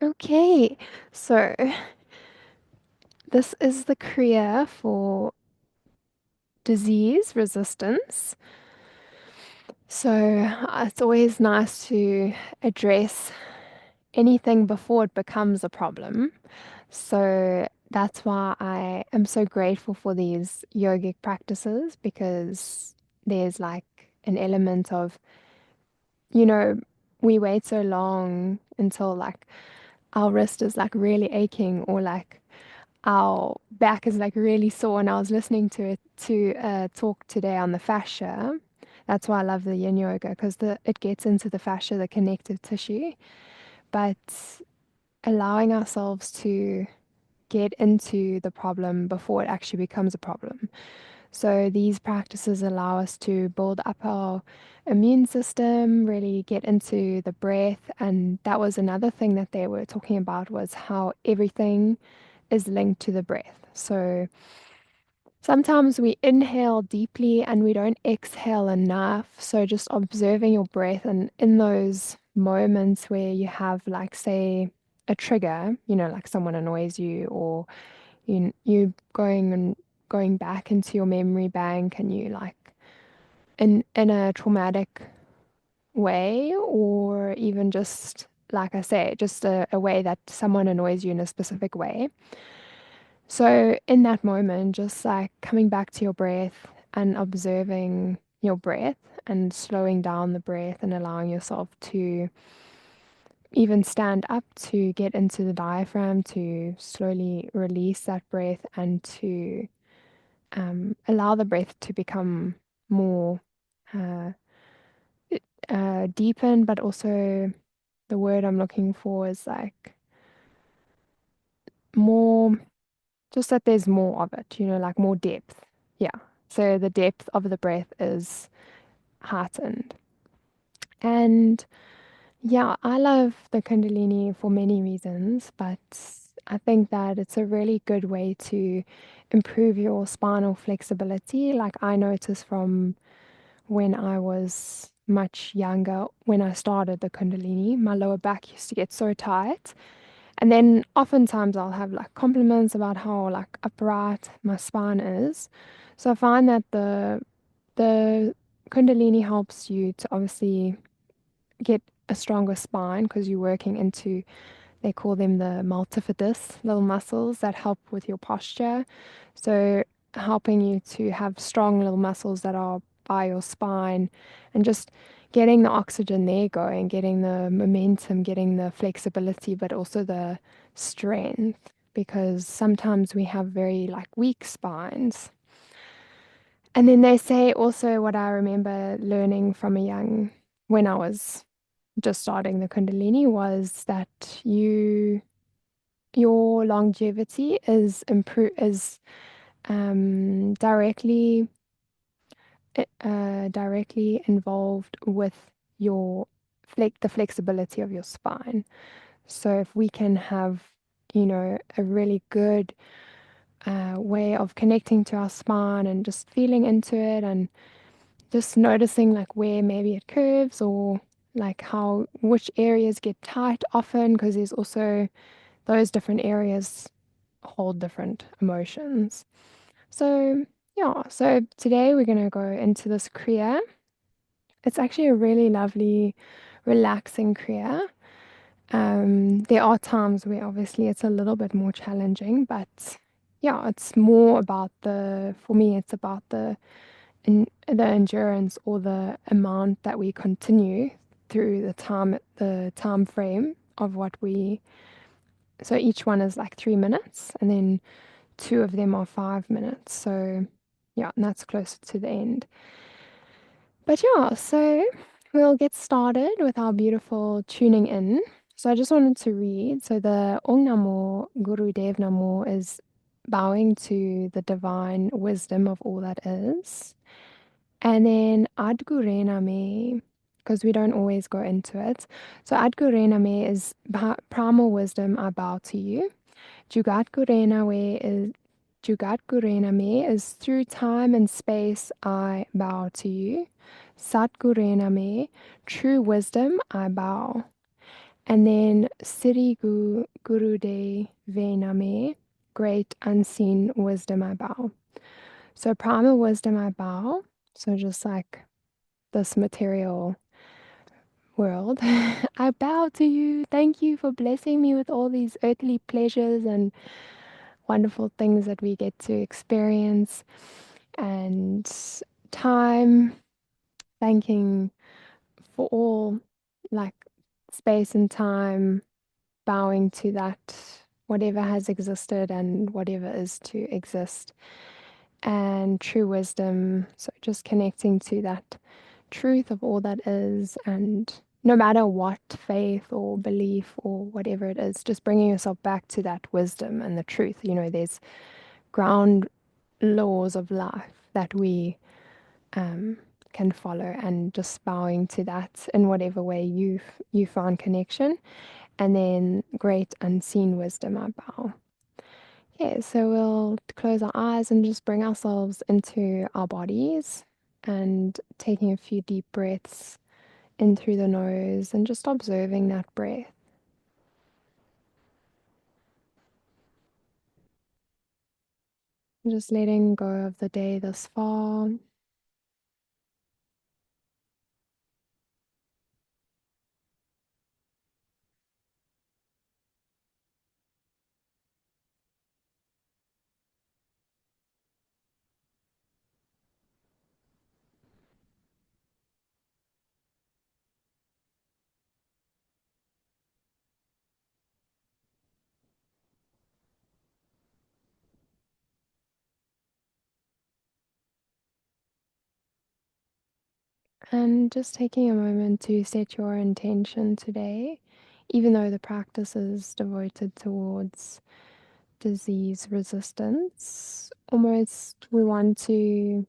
Okay, so this is the Kriya for disease resistance. So it's always nice to address anything before it becomes a problem. So that's why I am so grateful for these yogic practices because there's like an element of, you know, we wait so long until like our wrist is like really aching or like our back is like really sore. And I was listening to it to talk today on the fascia. That's why I love the yin yoga because the it gets into the fascia, the connective tissue, but allowing ourselves to get into the problem before it actually becomes a problem. So these practices allow us to build up our immune system, really get into the breath. And that was another thing that they were talking about was how everything is linked to the breath. So sometimes we inhale deeply and we don't exhale enough. So just observing your breath and in those moments where you have like say a trigger, like someone annoys you or you going back into your memory bank and you like in a traumatic way or even just like I say, just a way that someone annoys you in a specific way. So in that moment, just like coming back to your breath and observing your breath and slowing down the breath and allowing yourself to even stand up to get into the diaphragm to slowly release that breath and to allow the breath to become more uh, deepened, but also the word I'm looking for is like more, just that there's more of it, like more depth. Yeah. So the depth of the breath is heightened. And yeah, I love the Kundalini for many reasons, but I think that it's a really good way to improve your spinal flexibility. Like I noticed from when I was much younger, when I started the Kundalini, my lower back used to get so tight. And then oftentimes I'll have like compliments about how like upright my spine is. So I find that the Kundalini helps you to obviously get a stronger spine because you're working into, they call them the multifidus little muscles that help with your posture. So helping you to have strong little muscles that are by your spine and just getting the oxygen there going, getting the momentum, getting the flexibility, but also the strength because sometimes we have very like weak spines. And then they say also what I remember learning from when I was just starting the Kundalini was that your longevity is directly directly involved with your the flexibility of your spine. So if we can have, a really good way of connecting to our spine and just feeling into it and just noticing like where maybe it curves or like how which areas get tight often because there's also those different areas hold different emotions. So yeah, so today we're going to go into this Kriya. It's actually a really lovely, relaxing Kriya. There are times where obviously it's a little bit more challenging, but yeah, it's more about for me, it's about the endurance or the amount that we continue through the time frame of so each one is like 3 minutes and then two of them are 5 minutes. So yeah, and that's closer to the end. But yeah, so we'll get started with our beautiful tuning in. So I just wanted to read. So the Ong Namo Guru Dev Namo is bowing to the divine wisdom of all that is. And then Adgurena Me, because we don't always go into it. So Adgurena Me is primal wisdom, I bow to you. Jugat Gurena Me is Jugat Gurena Me is through time and space I bow to you. Sat Gurena Me, true wisdom I bow. And then Siri Guru De Vename, great unseen wisdom I bow. So primal wisdom I bow. So just like this material world, I bow to you. Thank you for blessing me with all these earthly pleasures and wonderful things that we get to experience. And time, thanking for all like space and time, bowing to that, whatever has existed and whatever is to exist, and true wisdom. So just connecting to that truth of all that is, and no matter what faith or belief or whatever it is, just bringing yourself back to that wisdom and the truth. You know, there's ground laws of life that we um, can follow, and just bowing to that in whatever way you find connection. And then great unseen wisdom, I bow. Okay, so we'll close our eyes and just bring ourselves into our bodies and taking a few deep breaths in through the nose and just observing that breath. Just letting go of the day thus far. And just taking a moment to set your intention today, even though the practice is devoted towards disease resistance. Almost we want to,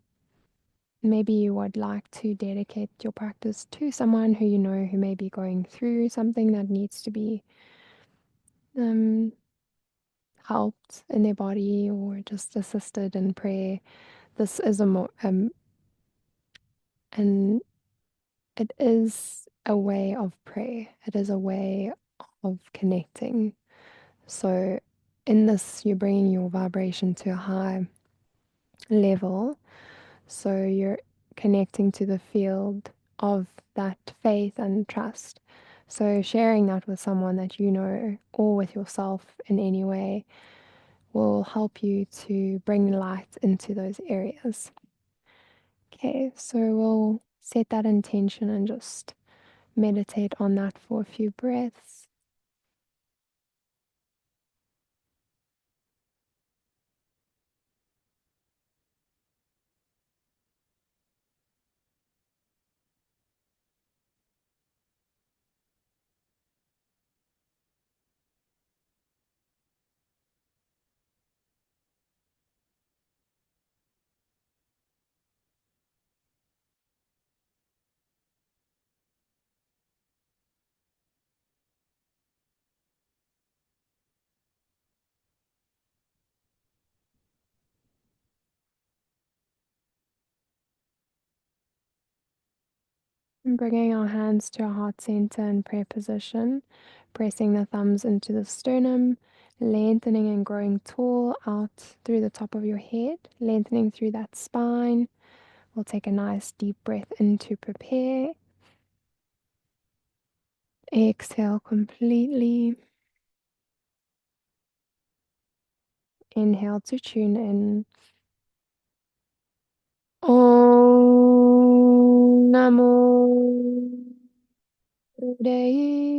maybe you would like to dedicate your practice to someone who you know who may be going through something that needs to be um, helped in their body or just assisted in prayer. This is and it is a way of prayer. It is a way of connecting. So in this, you're bringing your vibration to a high level. So you're connecting to the field of that faith and trust. So sharing that with someone that you know or with yourself in any way will help you to bring light into those areas. Okay, so we'll set that intention and just meditate on that for a few breaths. And bringing our hands to our heart center in prayer position, pressing the thumbs into the sternum, lengthening and growing tall out through the top of your head, lengthening through that spine. We'll take a nice deep breath in to prepare. Exhale completely. Inhale to tune in. Om Namo Buddhaya.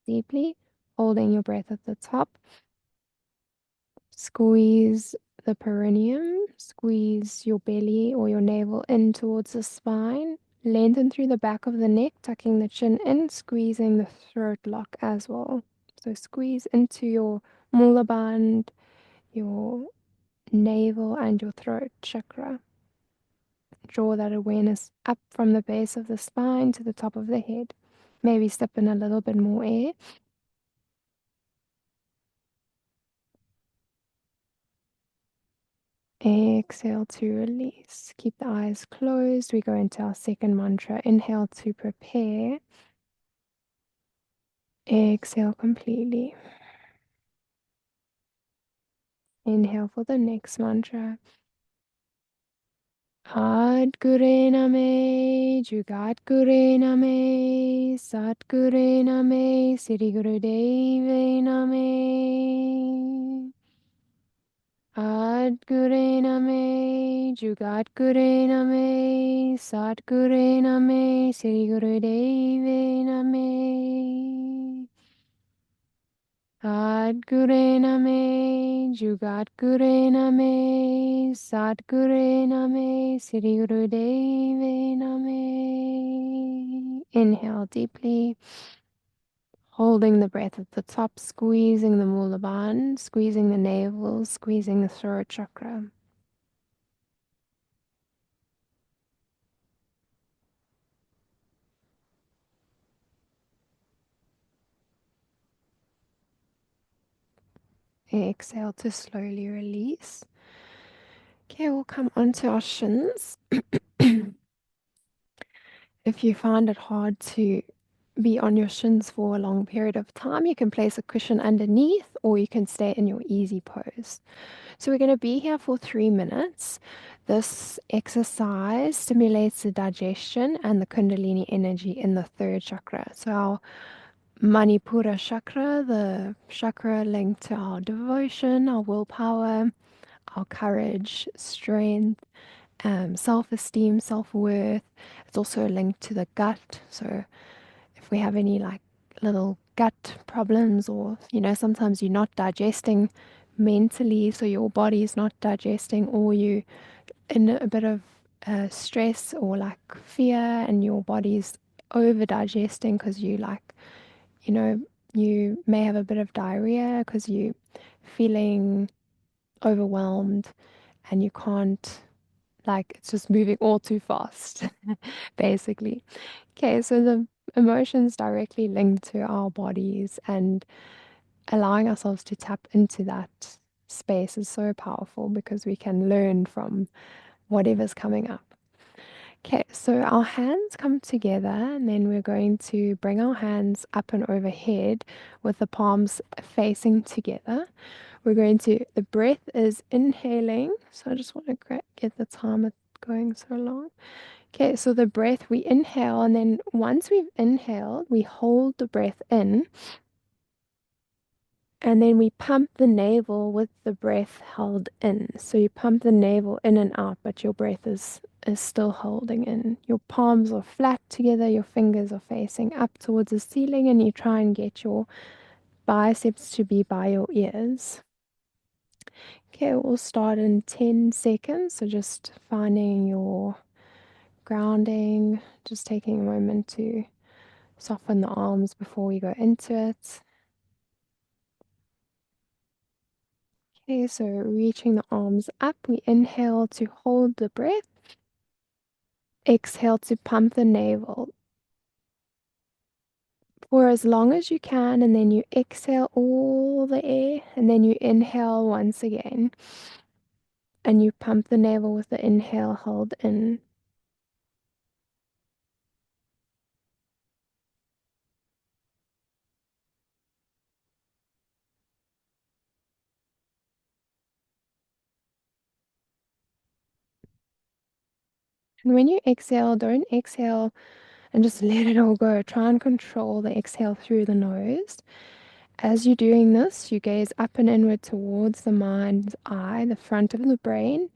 Deeply, holding your breath at the top. Squeeze the perineum, squeeze your belly or your navel in towards the spine. Lengthen through the back of the neck, tucking the chin in, squeezing the throat lock as well. So squeeze into your mula band, your navel, and your throat chakra. Draw that awareness up from the base of the spine to the top of the head. Maybe step in a little bit more air. Exhale to release. Keep the eyes closed. We go into our second mantra. Inhale to prepare. Exhale completely. Inhale for the next mantra. Adgure name, Jugat Gure name, Sat Gure name, Sri Guru Deve name. Adgure name, Jugat Gure name, Sat Gure name, Sri Guru Deve name. Adgure name, Jugat Gure name, Sat Gure name, Sri Guru Deve name. Inhale deeply, holding the breath at the top, squeezing the mula band, squeezing the navel, squeezing the throat chakra. Exhale to slowly release. Okay, we'll come onto our shins. If you find it hard to be on your shins for a long period of time, you can place a cushion underneath or you can stay in your easy pose. So we're going to be here for 3 minutes. This exercise stimulates the digestion and the Kundalini energy in the third chakra. So our Manipura chakra, the chakra linked to our devotion, our willpower, our courage, strength, self-esteem, self-worth. It's also linked to the gut. So if we have any like little gut problems, or sometimes you're not digesting mentally, so your body is not digesting, or you in a bit of stress or like fear and your body's over digesting because you know you may have a bit of diarrhea because you feeling overwhelmed and you can't, like, it's just moving all too fast, basically. Okay, so the emotions directly linked to our bodies and allowing ourselves to tap into that space is so powerful because we can learn from whatever's coming up. Okay, so our hands come together and then we're going to bring our hands up and overhead with the palms facing together. We're going to, the breath is inhaling. So I just want to get the timer going so long. Okay, so the breath, we inhale, and then once we've inhaled, we hold the breath in, and then we pump the navel with the breath held in. So you pump the navel in and out, but your breath is still holding in. Your palms are flat together, your fingers are facing up towards the ceiling, and you try and get your biceps to be by your ears. Okay, we'll start in 10 seconds. So just finding your grounding, just taking a moment to soften the arms before we go into it. Okay, so reaching the arms up, we inhale to hold the breath. Exhale to pump the navel for as long as you can, and then you exhale all the air, and then you inhale once again. And you pump the navel with the inhale held in. And when you exhale, don't exhale and just let it all go. Try and control the exhale through the nose. As you're doing this, you gaze up and inward towards the mind's eye, the front of the brain,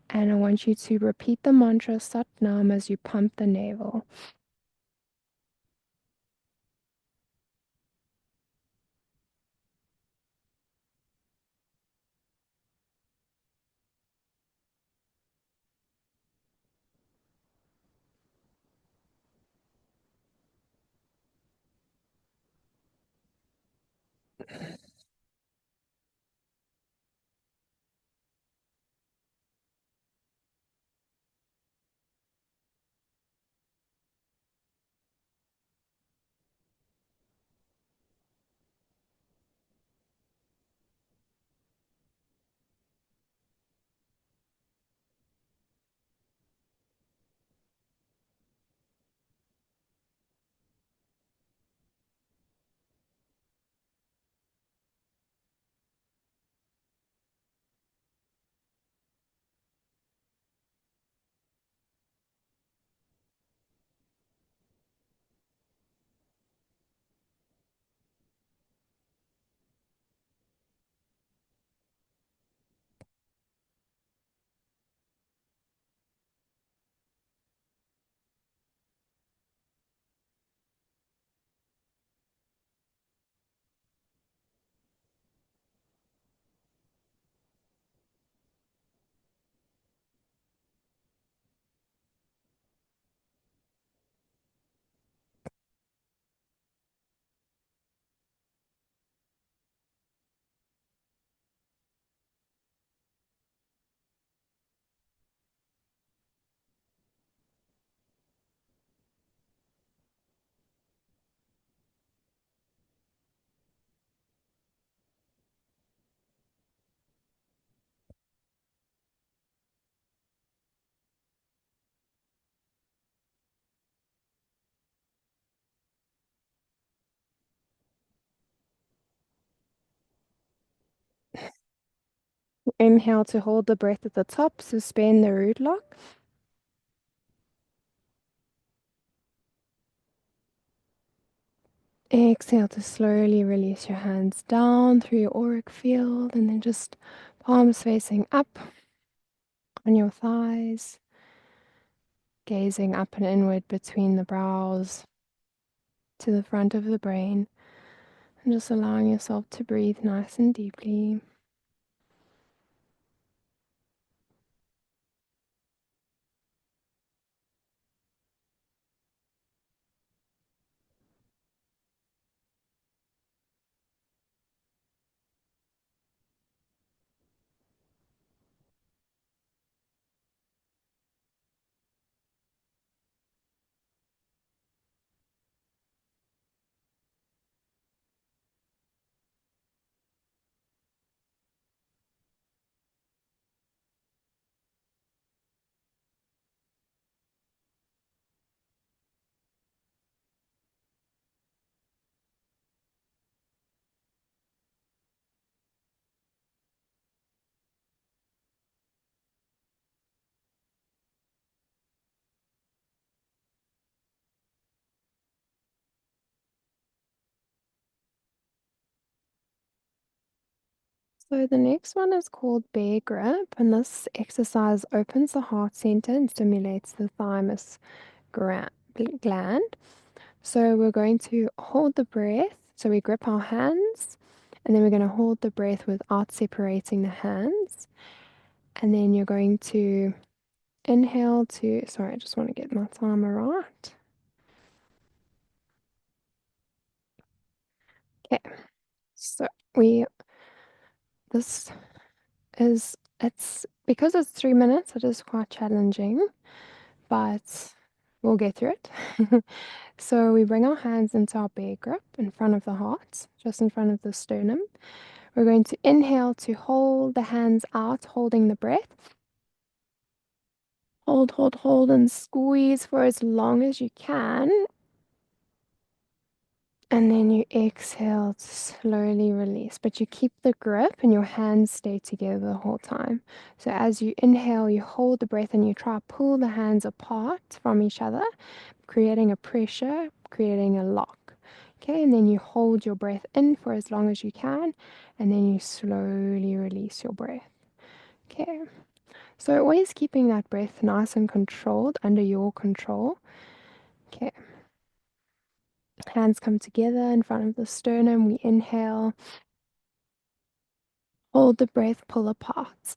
and I want you to repeat the mantra Sat Nam as you pump the navel. Inhale to hold the breath at the top, suspend the root lock. Exhale to slowly release your hands down through your auric field and then just palms facing up on your thighs, gazing up and inward between the brows to the front of the brain, and just allowing yourself to breathe nice and deeply. So the next one is called bear grip, and this exercise opens the heart center and stimulates the thymus gland. So we're going to hold the breath. So we grip our hands, and then we're going to hold the breath without separating the hands. And then you're going to inhale to, sorry, I just want to get my timer right. Okay, so we, this it's because it's 3 minutes, it is quite challenging, but we'll get through it. So we bring our hands into our bear grip in front of the heart, just in front of the sternum. We're going to inhale to hold the hands out, holding the breath. Hold, hold, hold, and squeeze for as long as you can. And then you exhale to slowly release, but you keep the grip and your hands stay together the whole time. So as you inhale, you hold the breath and you try to pull the hands apart from each other, creating a pressure, creating a lock. Okay, and then you hold your breath in for as long as you can, and then you slowly release your breath. Okay, so always keeping that breath nice and controlled, under your control. Okay, hands come together in front of the sternum. We inhale, hold the breath, pull apart.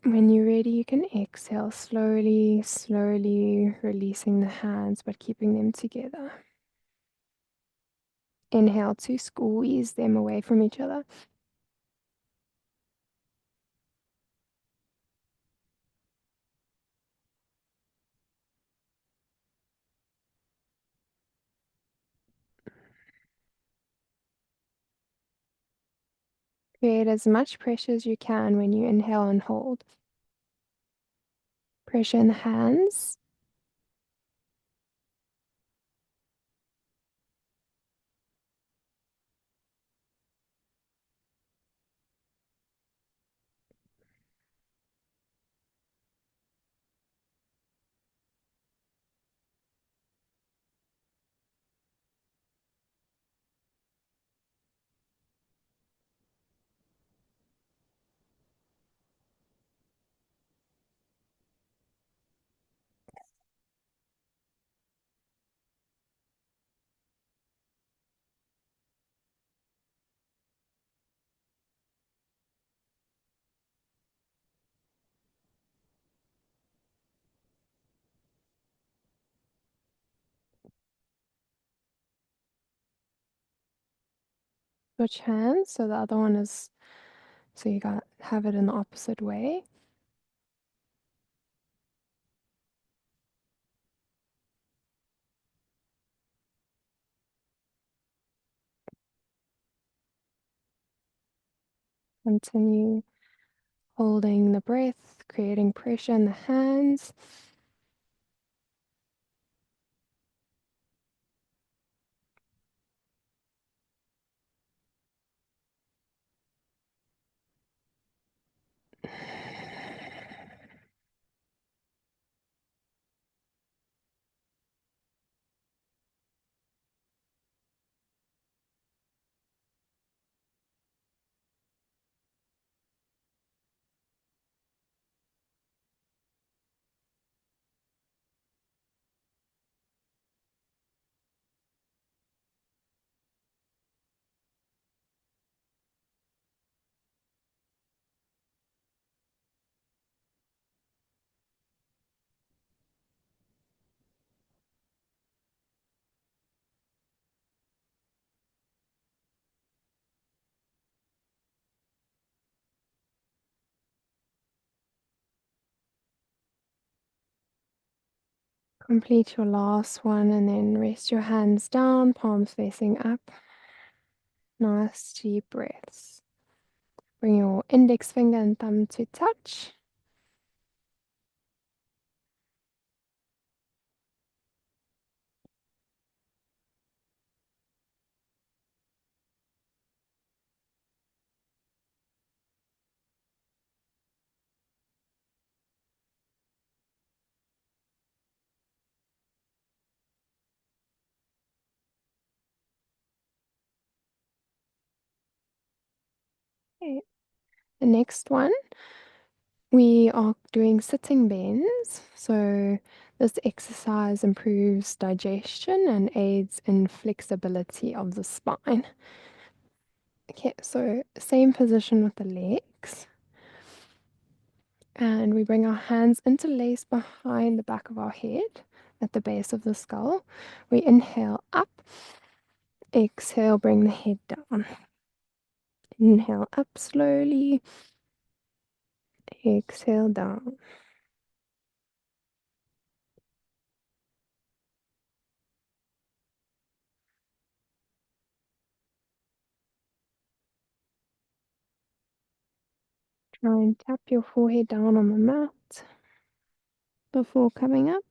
When you're ready, you can exhale slowly, slowly releasing the hands but keeping them together. Inhale to squeeze them away from each other. Create as much pressure as you can when you inhale and hold. Pressure in the hands. Switch hands. So the other one is, so you got have it in the opposite way. Continue holding the breath, creating pressure in the hands. Complete your last one and then rest your hands down, palms facing up. Nice deep breaths. Bring your index finger and thumb to touch. Okay. The next one, we are doing sitting bends. So this exercise improves digestion and aids in flexibility of the spine. Okay, so same position with the legs. And we bring our hands interlace behind the back of our head at the base of the skull. We inhale up, exhale, bring the head down. Inhale up slowly, exhale down. Try and tap your forehead down on the mat before coming up.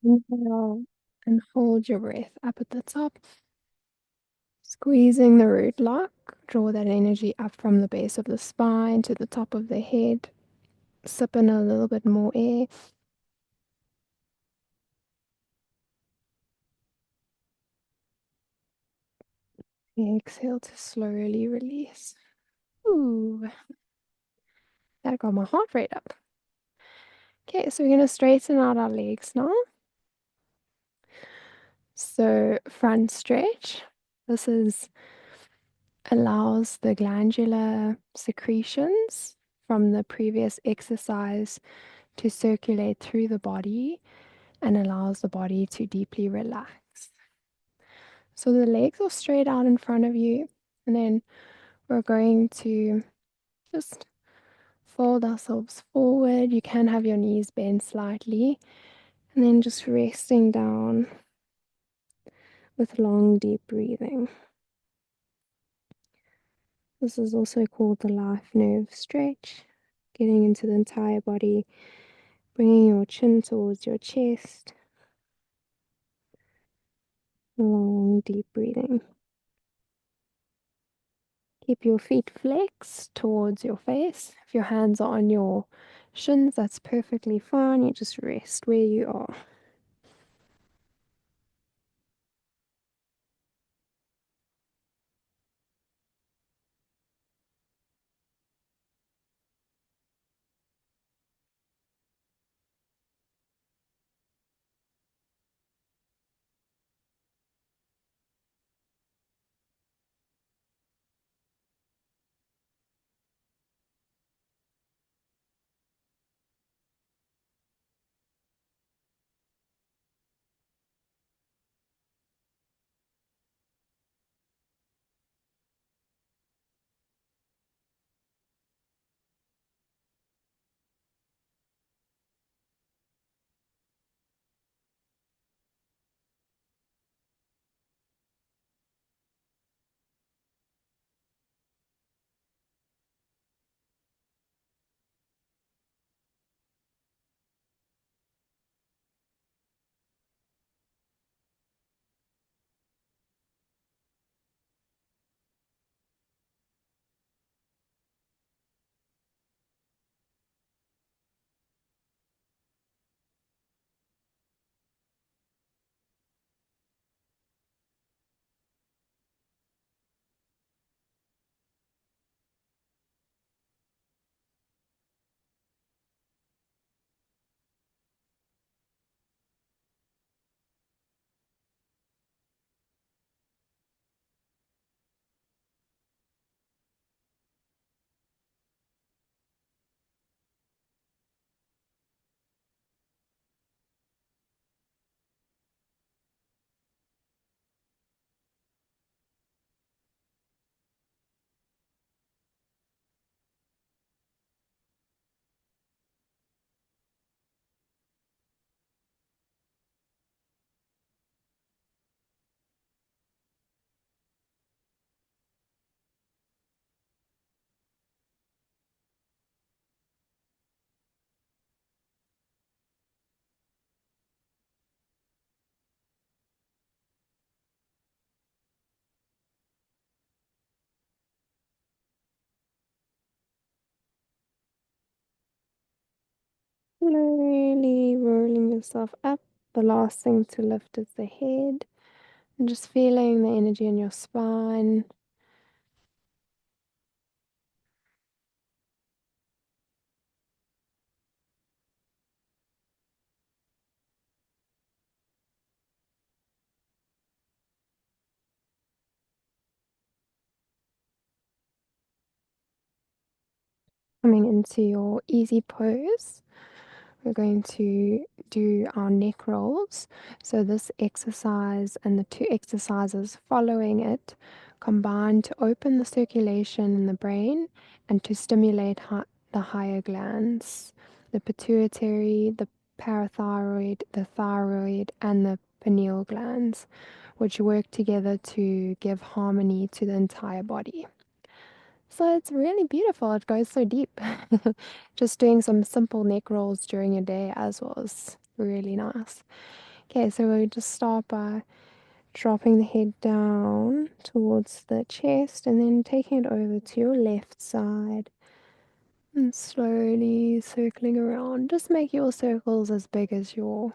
Inhale and hold your breath up at the top. Squeezing the root lock, draw that energy up from the base of the spine to the top of the head. Sip in a little bit more air. Exhale to slowly release. Ooh, that got my heart rate up. Okay, so we're going to straighten out our legs now. So front stretch. This is allows the glandular secretions from the previous exercise to circulate through the body and allows the body to deeply relax. So the legs are straight out in front of you, and then we're going to just fold ourselves forward. You can have your knees bent slightly, and then just resting down with long, deep breathing. This is also called the life nerve stretch, getting into the entire body, bringing your chin towards your chest. Long, deep breathing. Keep your feet flexed towards your face. If your hands are on your shins, that's perfectly fine. You just rest where you are. Slowly rolling yourself up. The last thing to lift is the head. And just feeling the energy in your spine. Coming into your easy pose. We're going to do our neck rolls. So this exercise and the two exercises following it combine to open the circulation in the brain and to stimulate the higher glands, the pituitary, the parathyroid, the thyroid, and the pineal glands, which work together to give harmony to the entire body. So it's really beautiful. It goes so deep. Just doing some simple neck rolls during your day as well is really nice. Okay, so we'll just start by dropping the head down towards the chest and then taking it over to your left side and slowly circling around. Just make your circles as big as your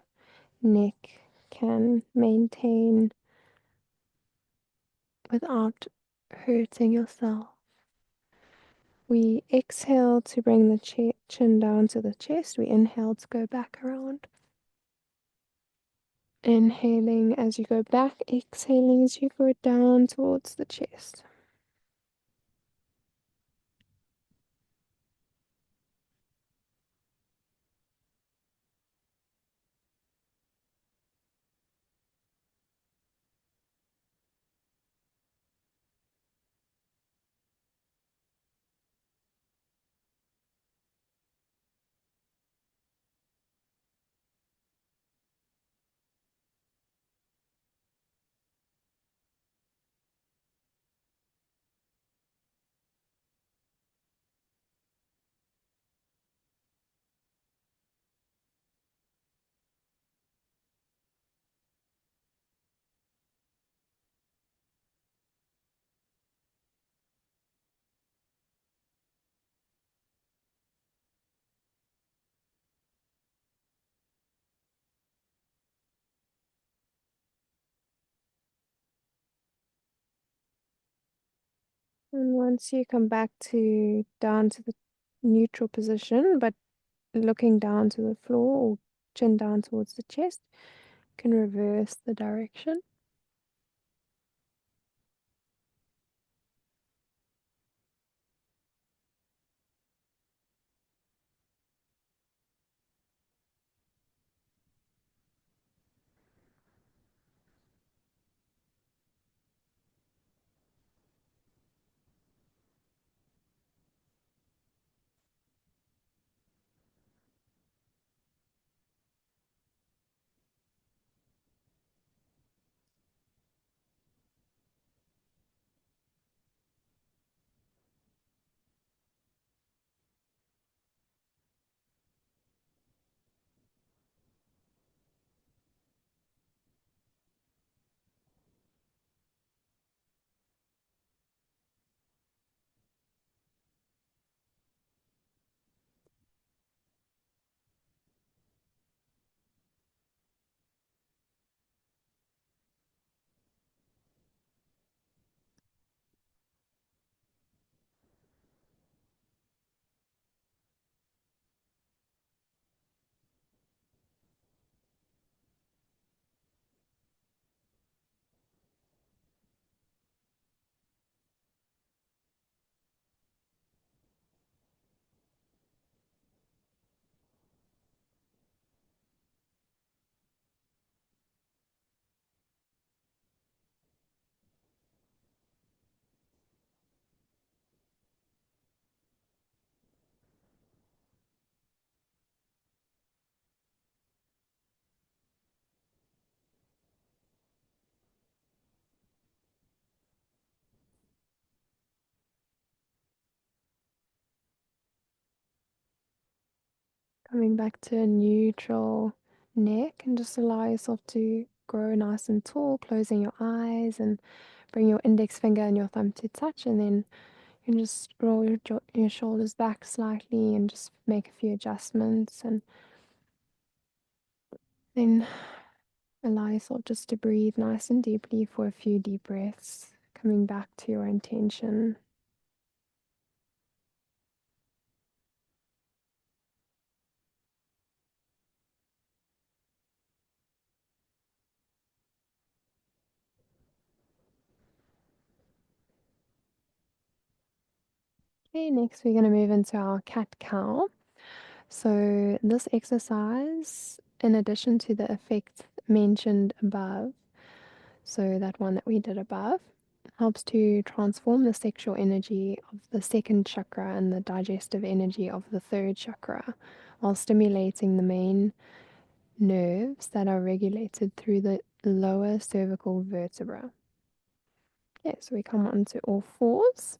neck can maintain without hurting yourself. We exhale to bring the chin down to the chest. We inhale to go back around. Inhaling as you go back, exhaling as you go down towards the chest. And once you come back to down to the neutral position, but looking down to the floor or chin down towards the chest, you can reverse the direction. Coming back to a neutral neck and just allow yourself to grow nice and tall, closing your eyes and bring your index finger and your thumb to touch, and then you can just roll your shoulders back slightly and just make a few adjustments, and then allow yourself just to breathe nice and deeply for a few deep breaths, coming back to your intention. Okay, next we're going to move into our cat cow. So, this exercise, in addition to the effect mentioned above, so that one that we did above, helps to transform the sexual energy of the second chakra and the digestive energy of the third chakra, while stimulating the main nerves that are regulated through the lower cervical vertebra. Okay, so we come onto all fours.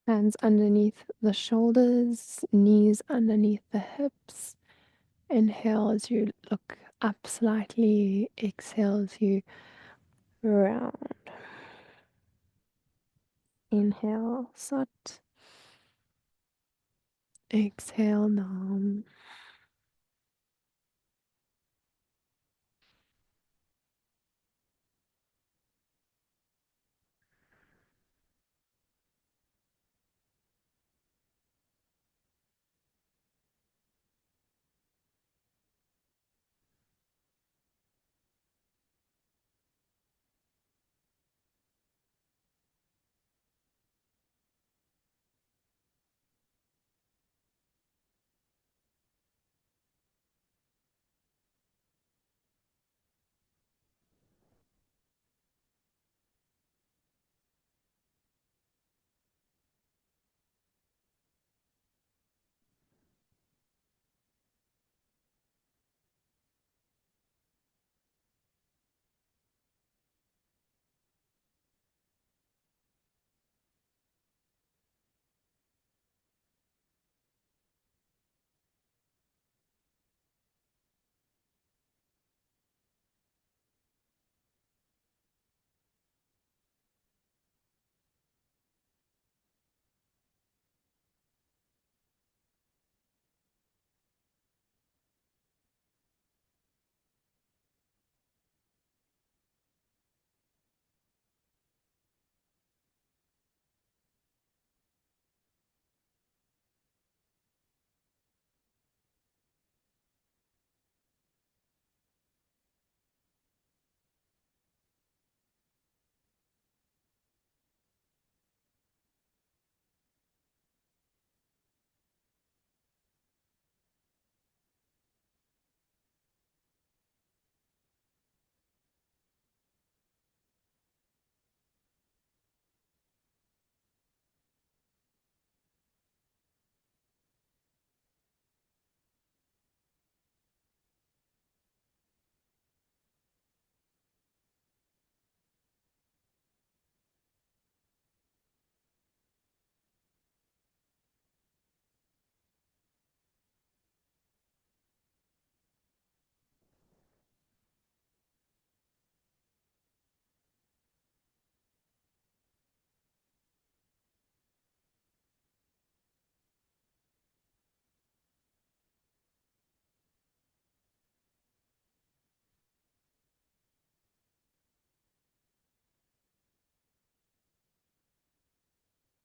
Hands underneath the shoulders, knees underneath the hips. Inhale as you look up slightly, exhale as you round. Inhale, sat. Exhale, nam.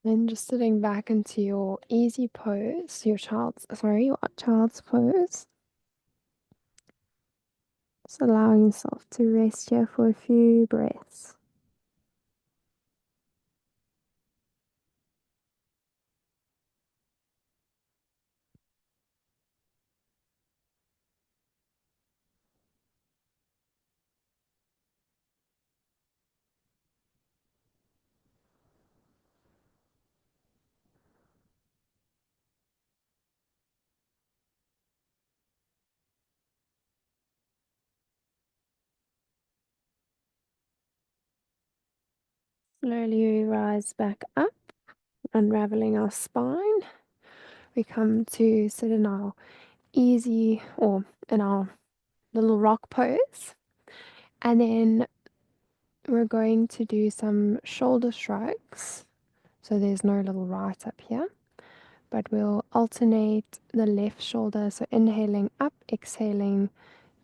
Then just sitting back into your easy pose, your child's pose. Just allowing yourself to rest here for a few breaths. Slowly rise back up, unraveling our spine. We come to sit in our easy or in our little rock pose. And then we're going to do some shoulder shrugs. So there's no little right up here, but we'll alternate the left shoulder. So inhaling up, exhaling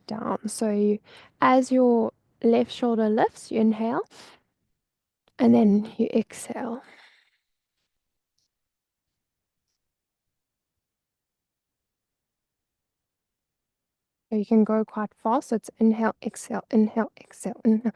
down. So as your left shoulder lifts, you inhale and then you exhale. So you can go quite fast. So it's inhale, exhale, inhale, exhale, inhale.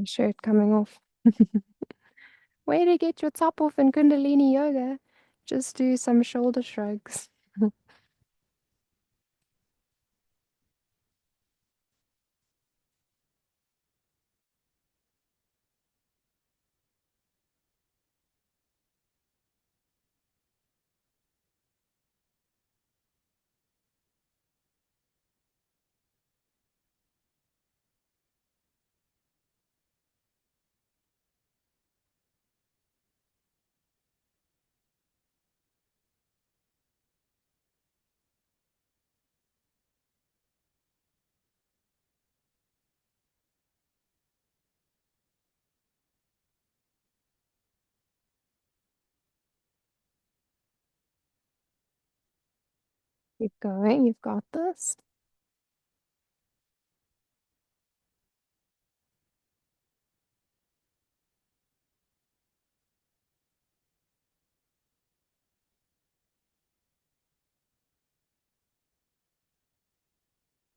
Shirt coming off. Way to get your top off in Kundalini Yoga. Just do some shoulder shrugs. Keep going. You've got this.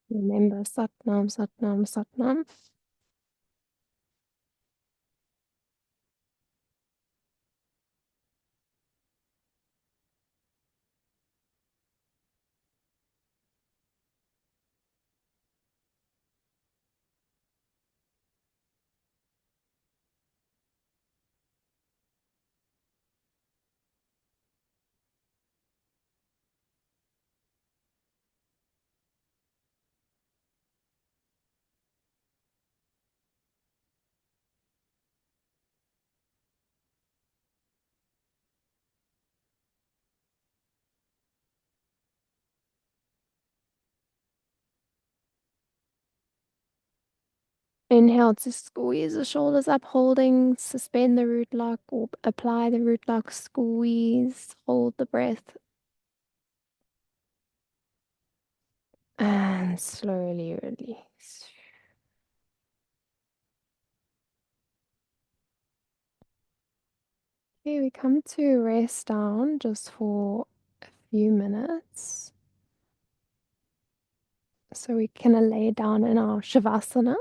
Remember Satnam, Satnam, Satnam. Inhale to squeeze the shoulders up, holding, suspend the root lock or apply the root lock, squeeze, hold the breath, and slowly release. Okay, we come to rest down just for a few minutes. So we can lay down in our Shavasana,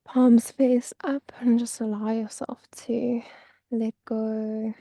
palms face up, and just allow yourself to let go.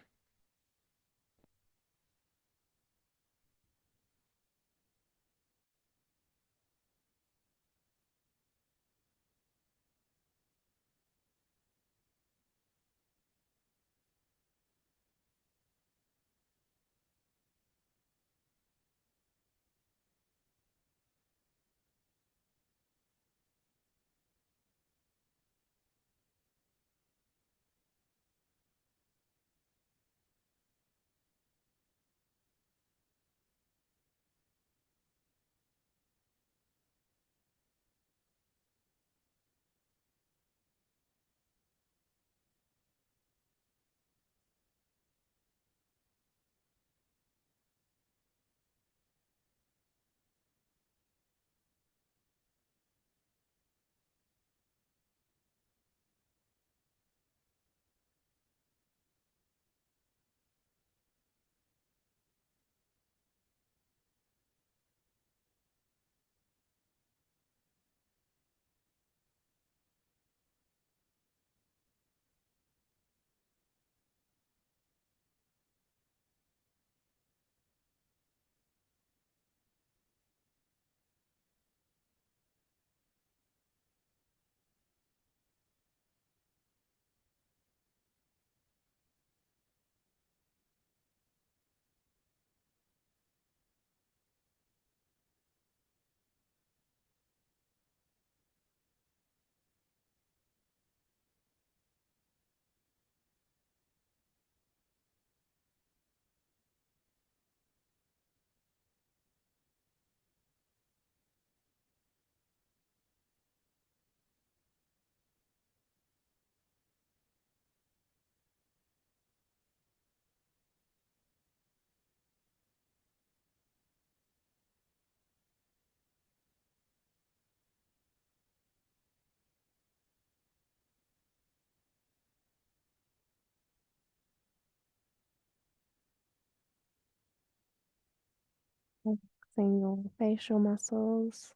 Relaxing your facial muscles,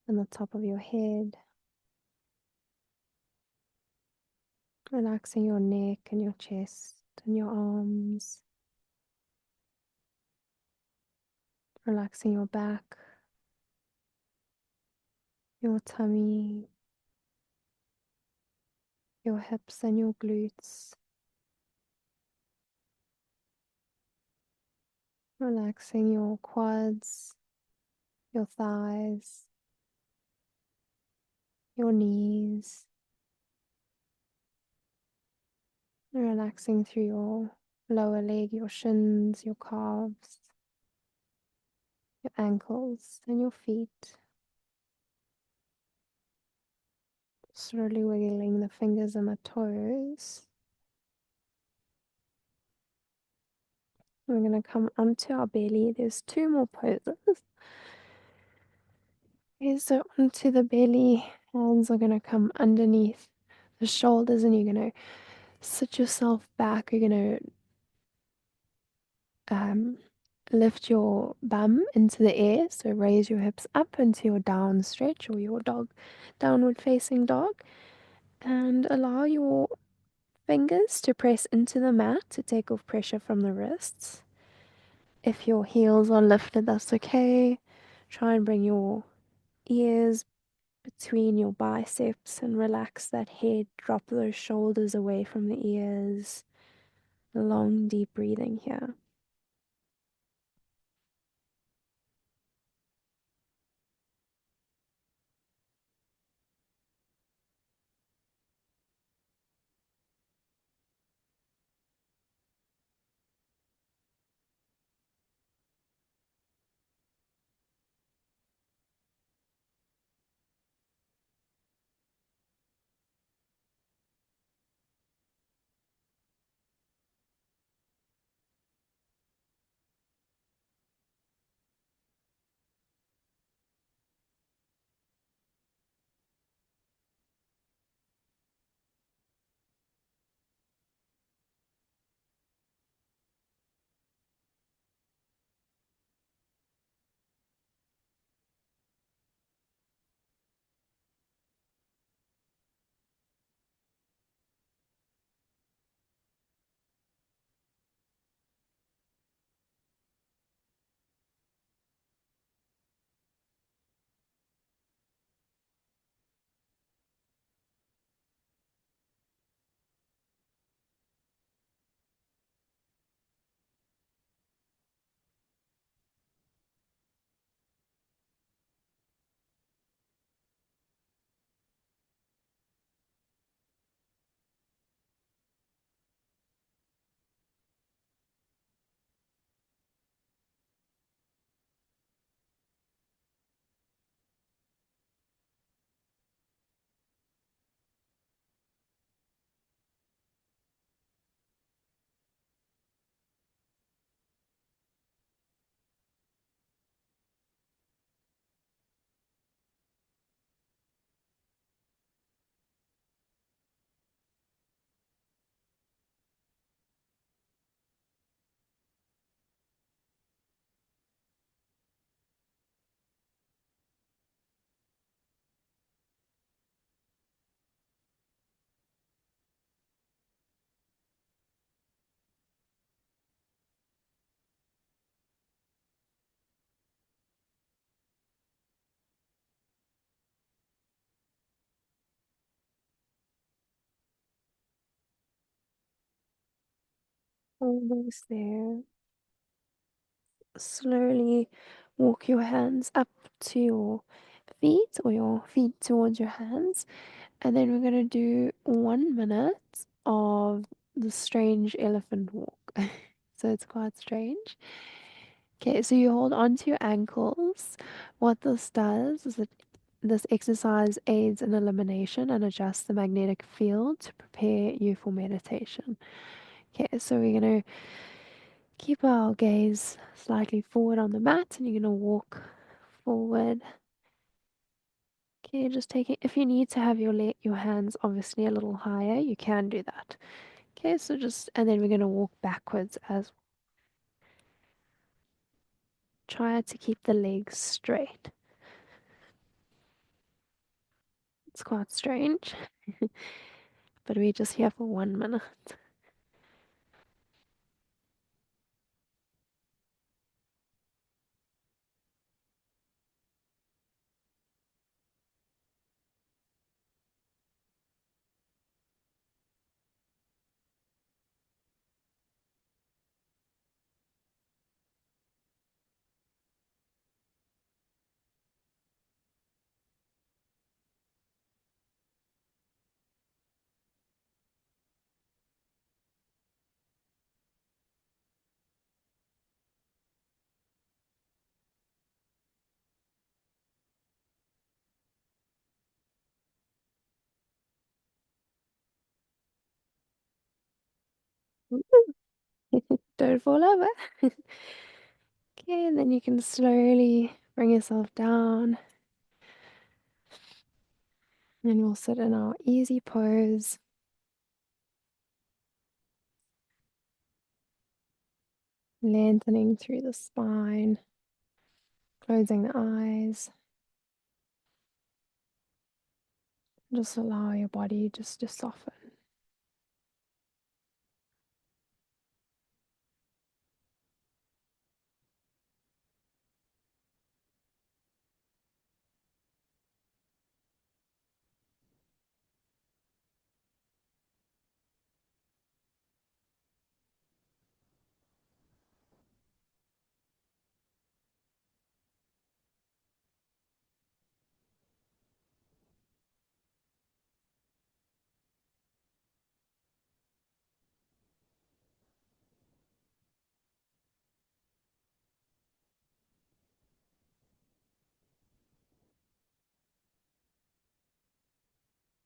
and the top of your head, relaxing your neck and your chest and your arms, relaxing your back, your tummy, your hips and your glutes, relaxing your quads, your thighs, your knees, relaxing through your lower leg, your shins, your calves, your ankles, and your feet. Slowly wiggling the fingers and the toes. We're going to come onto our belly. There's two more poses. Okay, so onto the belly, hands are going to come underneath the shoulders, and you're going to sit yourself back. You're going to lift your bum into the air, so raise your hips up into your down stretch or your downward facing dog, and allow your fingers to press into the mat to take off pressure from the wrists. If your heels are lifted, that's okay. Try and bring your ears between your biceps and relax that head. Drop those shoulders away from the ears. Long, deep breathing here. Almost there. Slowly walk your hands up to your feet or your feet towards your hands. And then we're going to do 1 minute of the strange elephant walk. So it's quite strange. Okay, so you hold on to your ankles. What this does is that this exercise aids in elimination and adjusts the magnetic field to prepare you for meditation. Okay, so we're going to keep our gaze slightly forward on the mat, and you're going to walk forward. Okay, just taking, if you need to have your hands obviously a little higher, you can do that. Okay, so just, and then we're going to walk backwards as try to keep the legs straight. It's quite strange, but we're just here for 1 minute. Don't fall over. Okay, and then you can slowly bring yourself down. And we'll sit in our easy pose. Lengthening through the spine. Closing the eyes. Just allow your body just to soften.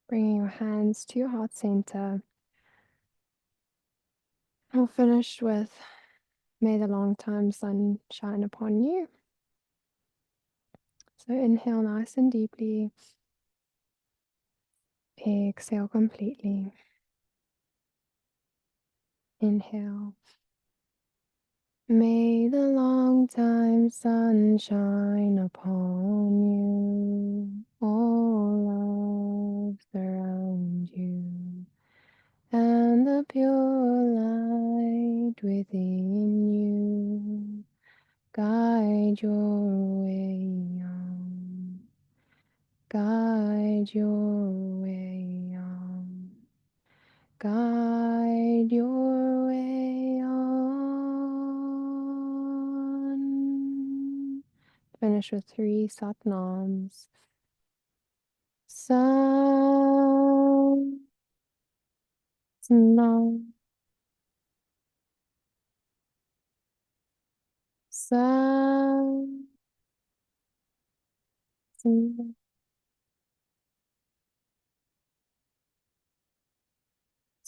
Bringing your hands to your heart center. We'll finish with may the long time sun shine upon you. So inhale nice and deeply. Exhale completely. Inhale. May the long time sun shine upon you. All love surround you. And the pure light within you guide your way on. Guide your way on. Guide your way on. Finish with 3 satnams. Sam, nam, sam, sam,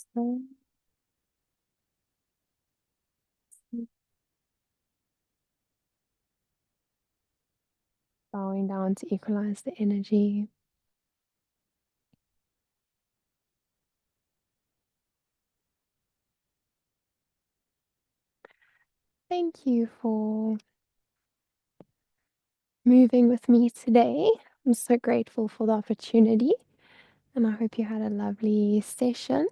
sam, sam. Bowing down to equalize the energy. Thank you for moving with me today. I'm so grateful for the opportunity, and I hope you had a lovely session.